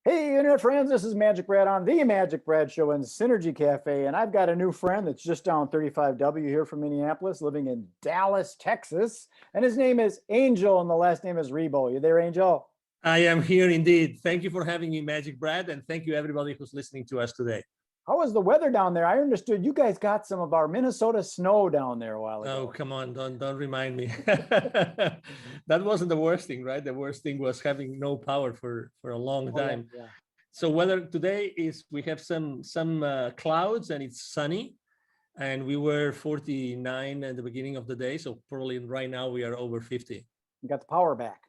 Hey, internet friends, this is Magic Brad on the Magic Brad Show in Synergy Cafe, and I've got a new friend that's just down 35W here from Minneapolis, living in Dallas, Texas, and his name is Angel, and the last name is Ribo. You there, Angel? I am here indeed. Thank you for having me, Magic Brad, and thank you everybody who's listening to us today. How was the weather down there? I understood you guys got some of our Minnesota snow down there a while ago. Oh, come on, don't remind me. That wasn't the worst thing, right? The worst thing was having no power for a long time. Yeah. So weather today is we have some clouds and it's sunny, and we were 49 at the beginning of the day. So probably right now we are over 50. You got the power back.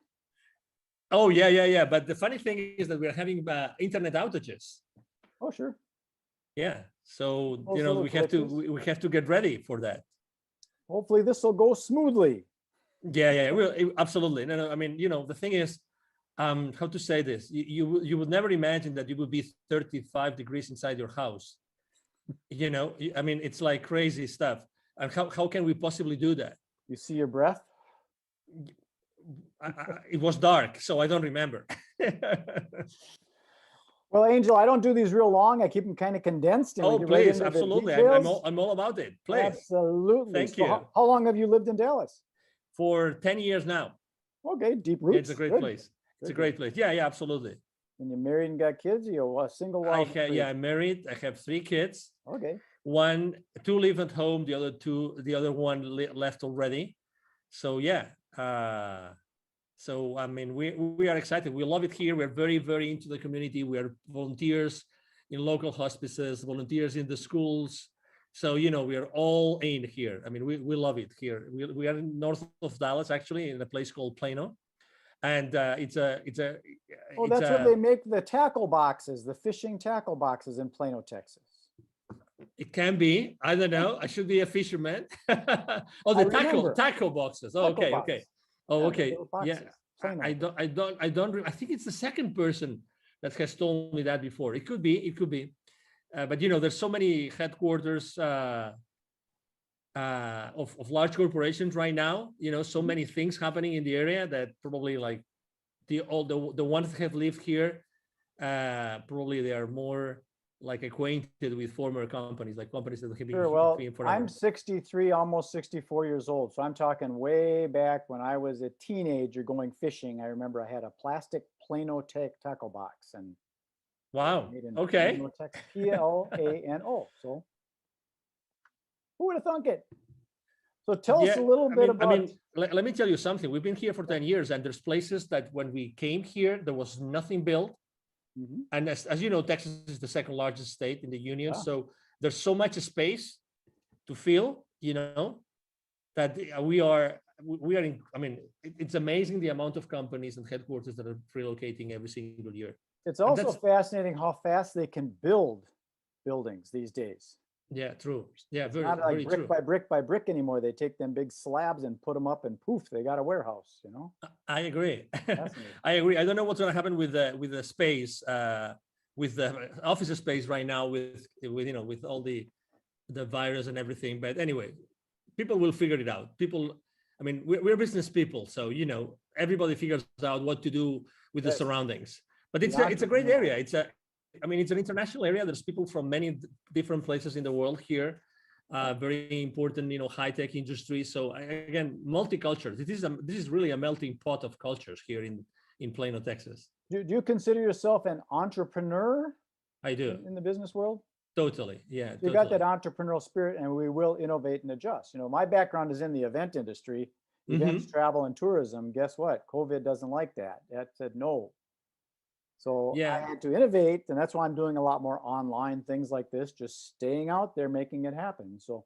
Oh yeah. But the funny thing is that we're having internet outages. Oh sure. Yeah. So Also we have to get ready for that. Hopefully this will go smoothly. Yeah. Absolutely. No. I mean, the thing is, how to say this? You would never imagine that you would be 35 degrees inside your house. I mean, it's like crazy stuff. And how can we possibly do that? You see your breath? It was dark, so I don't remember. Well, Angel, I don't do these real long. I keep them kind of condensed. And Oh, please, absolutely. I'm all about it. Please. Absolutely. Thank you. How long have you lived in Dallas? For 10 years now. Okay, deep roots. Yeah, it's a great place. It's a great place. Yeah, absolutely. And you're married and got kids? You're a single? I'm married. I have 3 kids. Okay. 2 live at home. The other one left already. So yeah. So I mean, we are excited. We love it here. We're very, very into the community. We are volunteers in local hospices, volunteers in the schools. So we are all in here. I mean, we love it here. We are north of Dallas, actually, in a place called Plano, and it's a. Oh, that's where they make the tackle boxes, the fishing tackle boxes in Plano, Texas. It can be. I don't know. I should be a fisherman. Oh, the tackle boxes. Oh, okay. Oh, okay. Yeah. I think it's the second person that has told me that before. It could be. But there's so many headquarters of large corporations right now. So many things happening in the area that probably like the ones that have lived here, probably they are more like acquainted with former companies, like companies that have been Sure. Well, forever. I'm 63, almost 64 years old. So I'm talking way back when I was a teenager going fishing. I remember I had a plastic Plano tackle box and wow. Okay. Plano. So who would have thunk it? So tell us a little bit about. I mean, let me tell you something. We've been here for 10 years, and there's places that when we came here, there was nothing built. Mm-hmm. And as you know, Texas is the second largest state in the union. Yeah. So there's so much space to fill, that we are in. I mean, it's amazing the amount of companies and headquarters that are relocating every single year. It's also fascinating how fast they can build buildings these days. Yeah, true. Yeah, it's not like brick by brick anymore. They take them big slabs and put them up, and poof, they got a warehouse. I agree. I agree. I don't know what's going to happen with the space, with the office space right now, with all the virus and everything. But anyway, people will figure it out. I mean, we're business people, so everybody figures out what to do with the surroundings. But it's a great area. It's an international area. There's people from many different places in the world here. Very important, high-tech industry. So again, multicultural. This is really a melting pot of cultures here in Plano, Texas. Do you consider yourself an entrepreneur? I do. In the business world? Totally. Yeah. You got that entrepreneurial spirit, and we will innovate and adjust. My background is in the event industry, events, travel, and tourism. Guess what? COVID doesn't like that. That said no. So yeah. I had to innovate, and that's why I'm doing a lot more online things like this, just staying out there, making it happen. So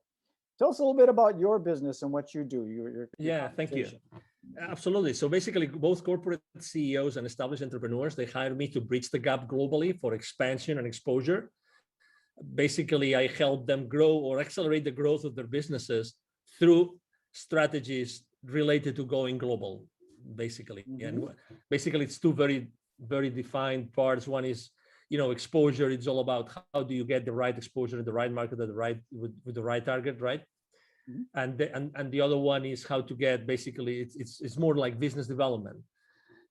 tell us a little bit about your business and what you do. Thank you. Absolutely. So basically, both corporate CEOs and established entrepreneurs, they hire me to bridge the gap globally for expansion and exposure. Basically, I help them grow or accelerate the growth of their businesses through strategies related to going global, basically. Mm-hmm. And basically, it's two very defined parts. One is, exposure. It's all about how do you get the right exposure in the right market at with the right target, right? Mm-hmm. And the other one is how to get, basically, it's more like business development.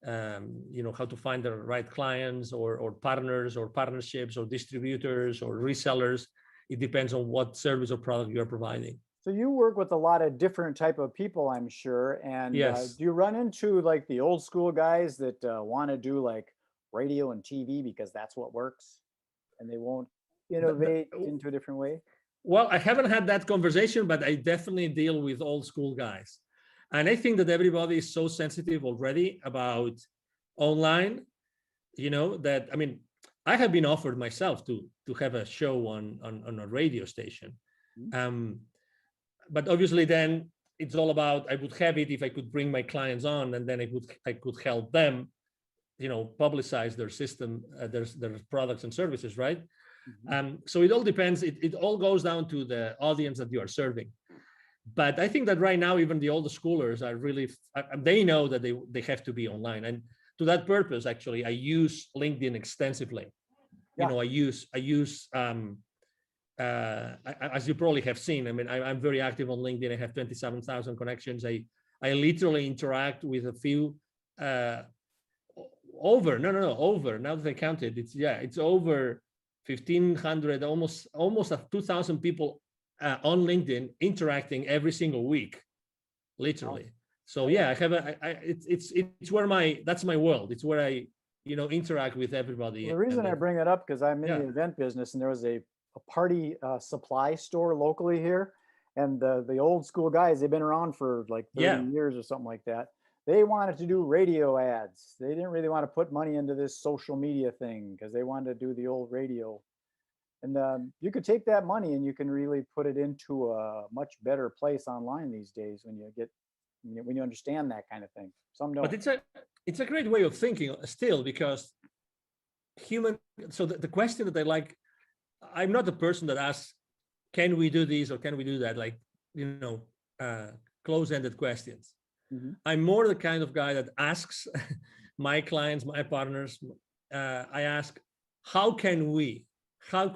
how to find the right clients or partners or partnerships or distributors or resellers. It depends on what service or product you're providing. So you work with a lot of different type of people, I'm sure. And Yes. do you run into like the old school guys that want to do like radio and TV because that's what works, and they won't innovate into a different way? Well, I haven't had that conversation, but I definitely deal with old school guys. And I think that everybody is so sensitive already about online, that, I mean, I have been offered myself to have a show on a radio station. But obviously then it's all about, I would have it if I could bring my clients on, and then I could help them, publicize their system, their products and services, right? So it all depends. It all goes down to the audience that you are serving. But I think that right now, even the older schoolers are really, they know that they have to be online. And to that purpose, actually, I use LinkedIn extensively. Yeah. I use as you probably have seen, I mean, I'm very active on LinkedIn. I have 27,000 connections. I literally interact with a few, over, now that I counted, it's over 1,500, almost 2,000 people on LinkedIn interacting every single week, literally. Wow. So yeah, I have it's where that's my world. It's where I, interact with everybody. Well, the reason I bring it up, because I'm in the event business, and there was a party supply store locally here, and the old school guys, they've been around for like 30 years or something like that. They wanted to do radio ads. They didn't really want to put money into this social media thing because they wanted to do the old radio. And you could take that money and you can really put it into a much better place online these days when you understand that kind of thing. Some don't. But it's a great way of thinking still, because so the question that I like, I'm not the person that asks, can we do this or can we do that? Like, close-ended questions. I'm more the kind of guy that asks my clients, my partners, I ask, how can we? Yeah.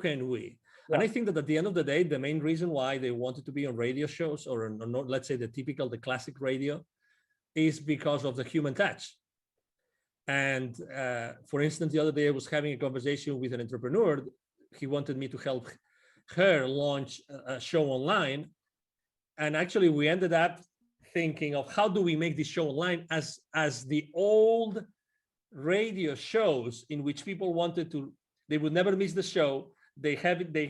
And I think that at the end of the day, the main reason why they wanted to be on radio shows or let's say the classic radio, is because of the human touch. And for instance, the other day I was having a conversation with an entrepreneur. He wanted me to help her launch a show online. And actually we ended up thinking of how do we make this show online as the old radio shows in which people they would never miss the show. They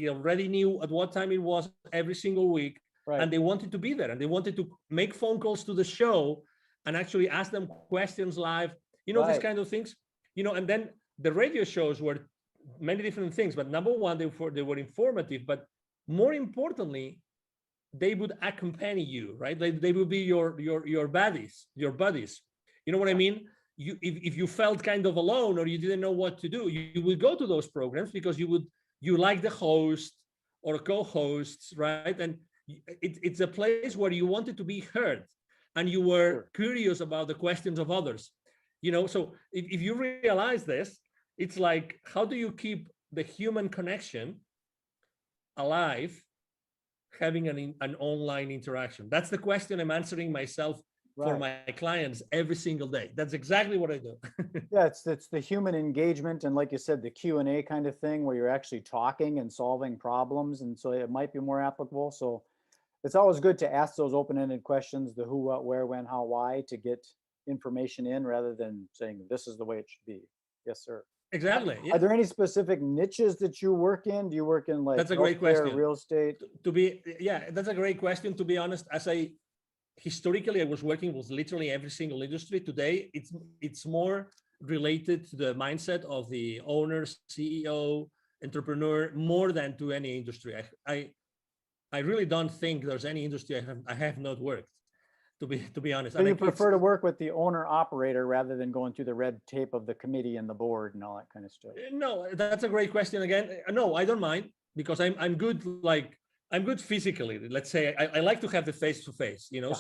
already knew at what time it was every single week. Right. And they wanted to be there, and they wanted to make phone calls to the show and actually ask them questions live, these kind of things, and then the radio shows were many different things, but number one, they were informative, but more importantly, they would accompany you, right? They would be your buddies. You know what I mean? If you felt kind of alone or you didn't know what to do, you would go to those programs because you like the host or co-hosts, right? And it's a place where you wanted to be heard and you were curious about the questions of others. So if you realize this, it's like, how do you keep the human connection alive, having an online interaction? That's the question I'm answering myself for my clients every single day. That's exactly what I do. Yeah, it's the human engagement, and like you said, the Q&A kind of thing where you're actually talking and solving problems, and so it might be more applicable. So it's always good to ask those open-ended questions, the who, what, where, when, how, why, to get information in rather than saying this is the way it should be. Yes, sir. Exactly. Yeah. Are there any specific niches that you work in? Do you work in like that's a great question. Real estate? That's a great question. To be honest, historically, I was working with literally every single industry. Today, it's more related to the mindset of the owner, CEO, entrepreneur, more than to any industry. I really don't think there's any industry I have not worked. To be honest. So you prefer to work with the owner operator rather than going through the red tape of the committee and the board and all that kind of stuff? No, that's a great question again. No, I don't mind, because I'm good. I'm good physically. Let's say I like to have the face-to-face, Yeah.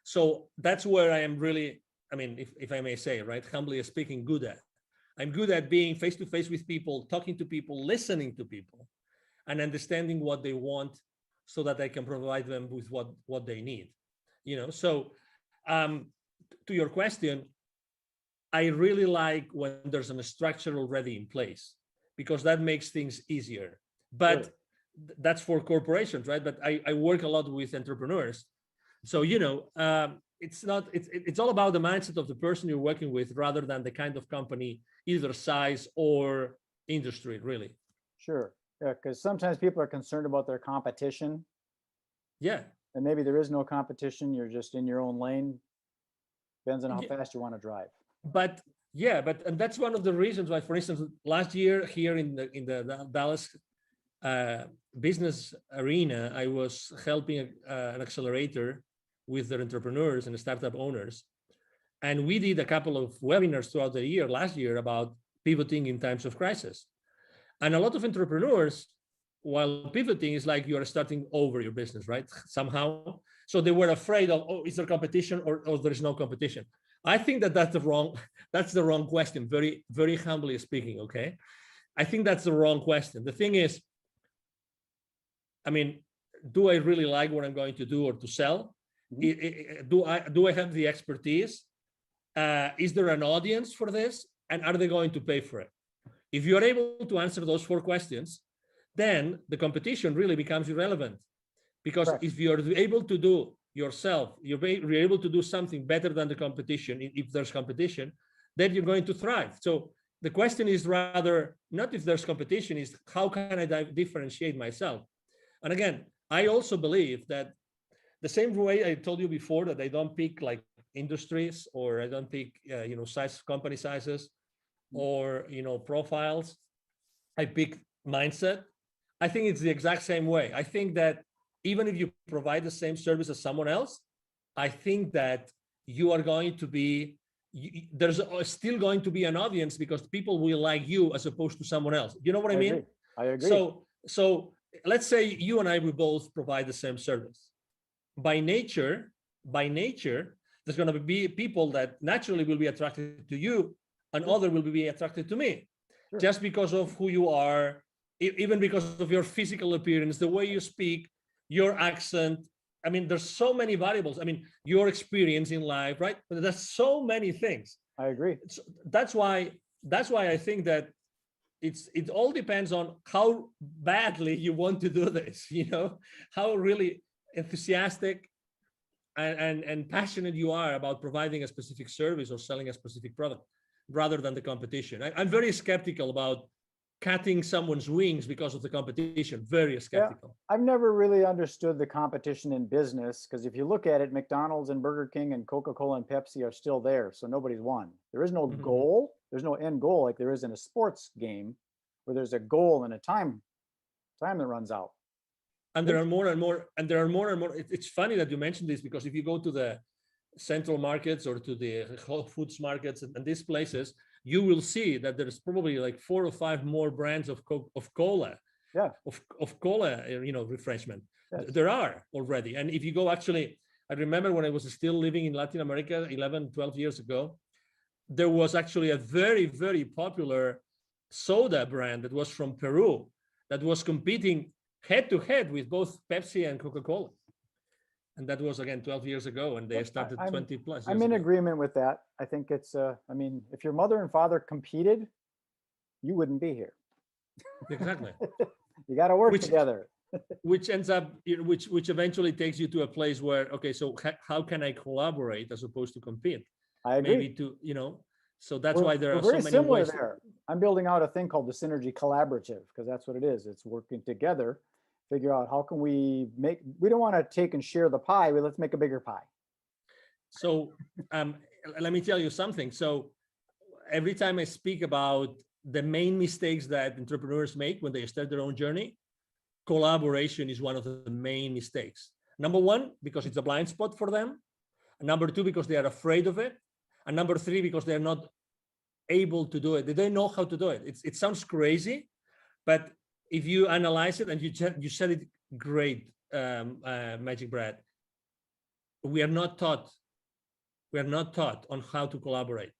So that's where I am really, I mean, if I may say, right, humbly speaking, good at. I'm good at being face-to-face with people, talking to people, listening to people, and understanding what they want so that I can provide them with what they need. So to your question, I really like when there's a structure already in place, because that makes things easier. But that's for corporations, right? But I work a lot with entrepreneurs. So, it's all about the mindset of the person you're working with rather than the kind of company, either size or industry, really. Sure. Yeah, because sometimes people are concerned about their competition. Yeah. And maybe there is no competition. You're just in your own lane. Depends on how fast you want to drive. But and that's one of the reasons why, for instance, last year here in the Dallas business arena, I was helping an accelerator with their entrepreneurs and startup owners. And we did a couple of webinars throughout the year, last year, about pivoting in times of crisis. And a lot of entrepreneurs, while pivoting, is like you are starting over your business, right? Somehow. So they were afraid of, oh, is there competition or there is no competition? I think that's the wrong question, very, very humbly speaking, okay? I think that's the wrong question. The thing is, I mean, do I really like what I'm going to do or to sell? Mm-hmm. Do I have the expertise? Is there an audience for this? And are they going to pay for it? If you're able to answer those 4 questions, then the competition really becomes irrelevant. Because if you're able to do yourself, you're able to do something better than the competition, if there's competition, then you're going to thrive. So the question is rather not if there's competition, is how can I differentiate myself? And again, I also believe that the same way I told you before that I don't pick like industries, or I don't pick company sizes, or profiles. I pick mindset. I think it's the exact same way. I think that even if you provide the same service as someone else, I think that you are going to be, there's still going to be an audience, because people will like you as opposed to someone else. You know what I mean? I agree. So let's say you and I, we both provide the same service. By nature, there's going to be people that naturally will be attracted to you, and others will be attracted to me, just because of who you are, even because of your physical appearance, the way you speak, your accent. I mean, there's so many variables. I mean, your experience in life, right? But there's so many things. I agree. So that's why I think that it all depends on how badly you want to do this, how really enthusiastic and passionate you are about providing a specific service or selling a specific product, rather than the competition. I'm very skeptical about cutting someone's wings because of the competition. Very skeptical. Yeah, I've never really understood the competition in business, because if you look at it, McDonald's and Burger King and Coca-Cola and Pepsi are still there, so nobody's won. There is no goal. There's no end goal like there is in a sports game, where there's a goal and a time that runs out. And there are more and more. It's funny that you mentioned this, because if you go to the central markets or to the Whole Foods markets and these places, you will see that there's probably like 4 or 5 more brands of cola, of cola, refreshment. Yes. There are already. And if you go, actually, I remember when I was still living in Latin America 11, 12 years ago, there was actually a very, very popular soda brand that was from Peru that was competing head to head with both Pepsi and Coca-Cola. And that was, again, 12 years ago, and they started 20 plus years I'm in ago. agreement with that. I think it's, if your mother and father competed, you wouldn't be here. Exactly. You got to work together. Which ends up, which eventually takes you to a place where, okay, so how can I collaborate as opposed to compete? I agree. Maybe so that's why there are so many similar ways. There. I'm building out a thing called the Synergy Collaborative, because that's what it is. It's working together. Figure out how can we don't want to take and share the pie, but let's make a bigger pie. So let me tell you something. So every time I speak about the main mistakes that entrepreneurs make when they start their own journey, collaboration is one of the main mistakes. Number 1, because it's a blind spot for them. And number 2, because they are afraid of it. And number 3, because they're not able to do it. They don't know how to do it. It sounds crazy, but if you analyze it, and you said it great, MagicBrad, we are not taught on how to collaborate.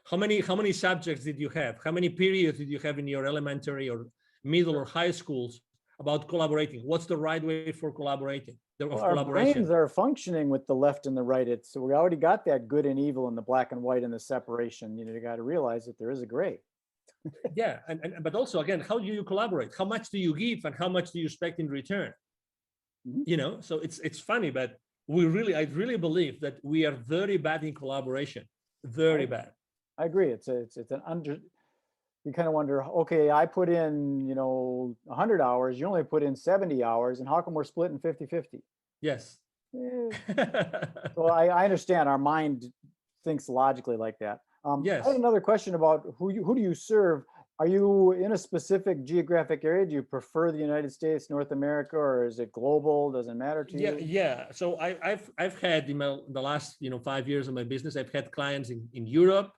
How many subjects did you have? How many periods did you have in your elementary or middle or high schools about collaborating? What's the right way for collaborating? Well, our brains are functioning with the left and the right. So we already got that good and evil and the black and white and the separation. You got to realize that there is a gray. Yeah, but also again, how do you collaborate? How much do you give, and how much do you expect in return? So it's funny, but I really believe that we are very bad in collaboration. Very bad. I agree. It's an you kind of wonder, okay, I put in 100 hours, you only put in 70 hours, and how come we're splitting 50-50? Yes. So I understand our mind thinks logically like that. Yes. I had another question about who do you serve? Are you in a specific geographic area? Do you prefer the United States, North America, or is it global? Doesn't matter to you? Yeah. So I've had in the last 5 years of my business, I've had clients in Europe,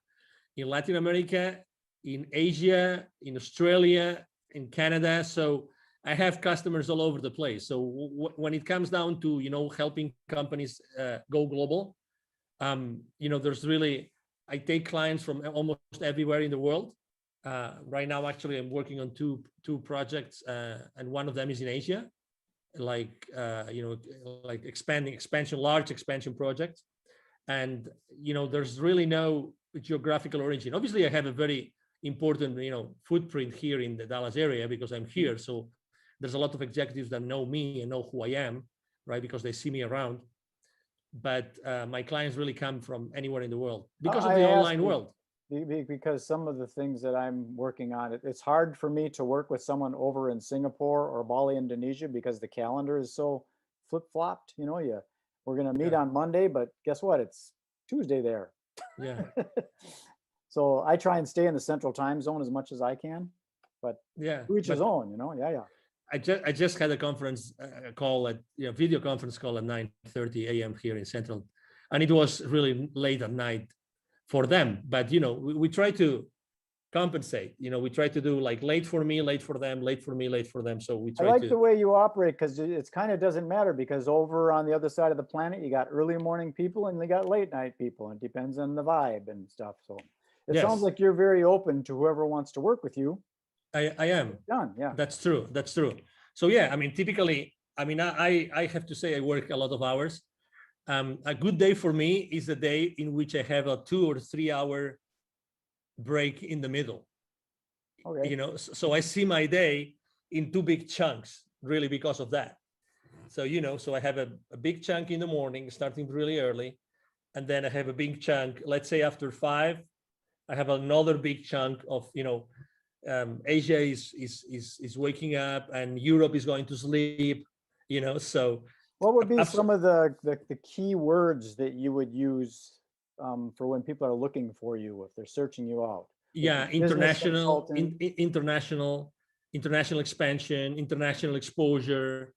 in Latin America, in Asia, in Australia, in Canada. So I have customers all over the place. So when it comes down to helping companies go global, there's really, I take clients from almost everywhere in the world. Right now, actually, I'm working on two projects, and one of them is in Asia, like large expansion projects. And there's really no geographical origin. Obviously, I have a very important footprint here in the Dallas area because I'm here. So there's a lot of executives that know me and know who I am, right? Because they see me around. But my clients really come from anywhere in the world because of the online world. Because some of the things that I'm working on, it's hard for me to work with someone over in Singapore or Bali, Indonesia, because the calendar is so flip-flopped. We're going to meet on Monday, but guess what? It's Tuesday there. Yeah. So I try and stay in the central time zone as much as I can, but to each his own, Yeah. I just had a conference call video conference call at 9:30 a.m. here in Central, and it was really late at night for them. But we try to compensate. We try to do like late for me, late for them, late for me, late for them. So we try. I like the way you operate because it's kind of doesn't matter because over on the other side of the planet, you got early morning people and they got late night people. It depends on the vibe and stuff. So it sounds like you're very open to whoever wants to work with you. I am. Done. Yeah. That's true. So yeah, I mean, typically, I have to say I work a lot of hours. A good day for me is the day in which I have a 2 or 3 hour break in the middle. Okay. So I see my day in 2 big chunks, really, because of that. So so I have a big chunk in the morning, starting really early, and then I have a big chunk. Let's say after 5, I have another big chunk of Asia is waking up and Europe is going to sleep. So what would be some of the key words that you would use for when people are looking for you if they're searching you out? Yeah, international expansion, international exposure.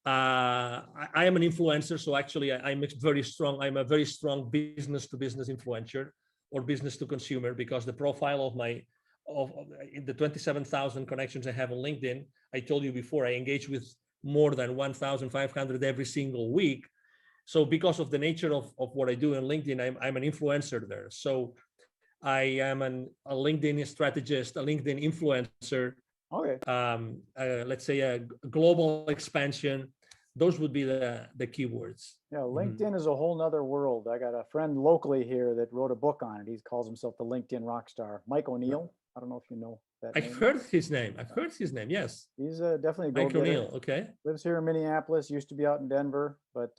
I am an influencer, so actually I'm a very strong business to business influencer or business to consumer, because the profile of the 27,000 connections I have on LinkedIn, I told you before, I engage with more than 1,500 every single week. So because of the nature of what I do on LinkedIn, I'm an influencer there. So I am a LinkedIn strategist, a LinkedIn influencer. Okay. Let's say a global expansion. Those would be the keywords. Yeah, LinkedIn is a whole nother world. I got a friend locally here that wrote a book on it. He calls himself the LinkedIn rock star, Mike O'Neill. I don't know if you know that name. I've heard his name. Yes. He's definitely a Mike O'Neill. Okay. Lives here in Minneapolis, used to be out in Denver, but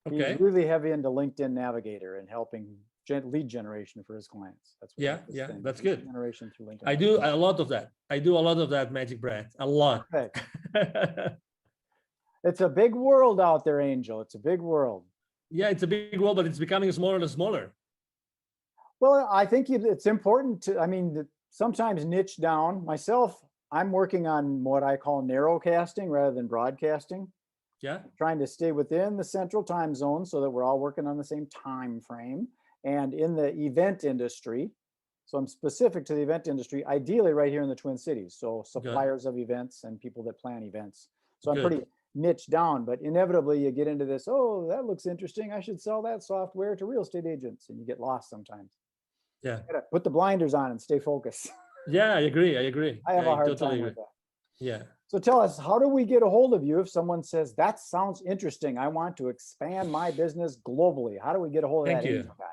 he's really heavy into LinkedIn Navigator and helping lead generation for his clients. That's what that's good. Generation through LinkedIn. I do a lot of that. MagicBrad, a lot. It's a big world out there, Angel. It's a big world. Yeah, it's a big world, but it's becoming smaller and smaller. Well, I think it's important to, sometimes niche down. Myself, I'm working on what I call narrowcasting rather than broadcasting. Yeah. Trying to stay within the central time zone so that we're all working on the same time frame. And in the event industry, so I'm specific to the event industry, ideally right here in the Twin Cities. So suppliers of events and people that plan events. So I'm pretty niche down, but inevitably you get into this, oh, that looks interesting, I should sell that software to real estate agents, and you get lost sometimes. Yeah. You gotta put the blinders on and stay focused. Yeah, I agree. I have a hard time with that. Yeah. So tell us, how do we get a hold of you if someone says, that sounds interesting, I want to expand my business globally? How do we get a hold of that angel guy?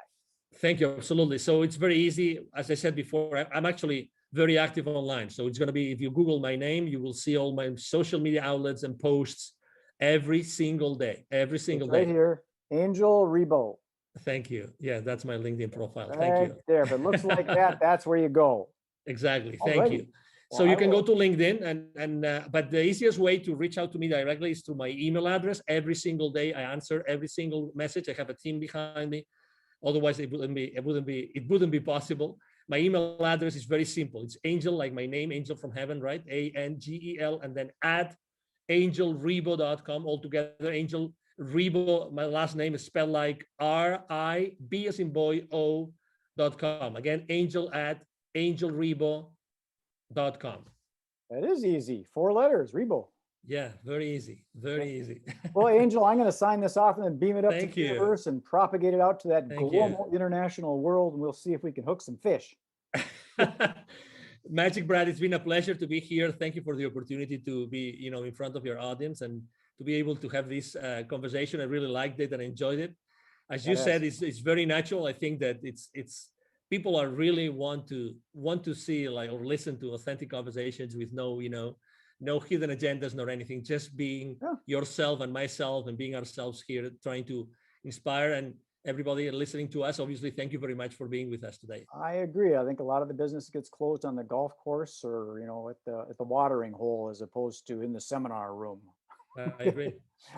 Thank you. Absolutely. So it's very easy. As I said before, I'm actually very active online. So it's going to be, if you Google my name, you will see all my social media outlets and posts every single day, every single day. Right here, Angel Ribo. Thank you. Yeah, that's my LinkedIn profile. Right Thank you. there. If it looks like that, that's where you go. Exactly. Thank you. So you can go to LinkedIn but the easiest way to reach out to me directly is through my email address. Every single day, I answer every single message. I have a team behind me. Otherwise, it wouldn't be possible. My email address is very simple. It's Angel, like my name, Angel from Heaven, right? ANGEL, and then at angelribo.com altogether. Angel Ribo, my last name is spelled like RIB as in boy O.com. Again, Angel at angelribo.com. That is easy. 4 letters, Ribo. Yeah, very easy. Very easy. Well, Angel, I'm going to sign this off and then beam it up to the you. universe and propagate it out to that Thank global you. international world. And we'll see if we can hook some fish. MagicBrad, it's been a pleasure to be here. Thank you for the opportunity to be, in front of your audience and to be able to have this conversation. I really liked it and enjoyed it. As you said, it's very natural. I think that it's people are really want to see or listen to authentic conversations with no hidden agendas nor anything, just being yourself and myself and being ourselves here, trying to inspire. And everybody listening to us, obviously, thank you very much for being with us today. I agree. I think a lot of the business gets closed on the golf course or, at the watering hole as opposed to in the seminar room. I agree.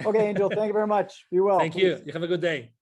Okay, Angel, thank you very much. Be well. Thank you. You have a good day.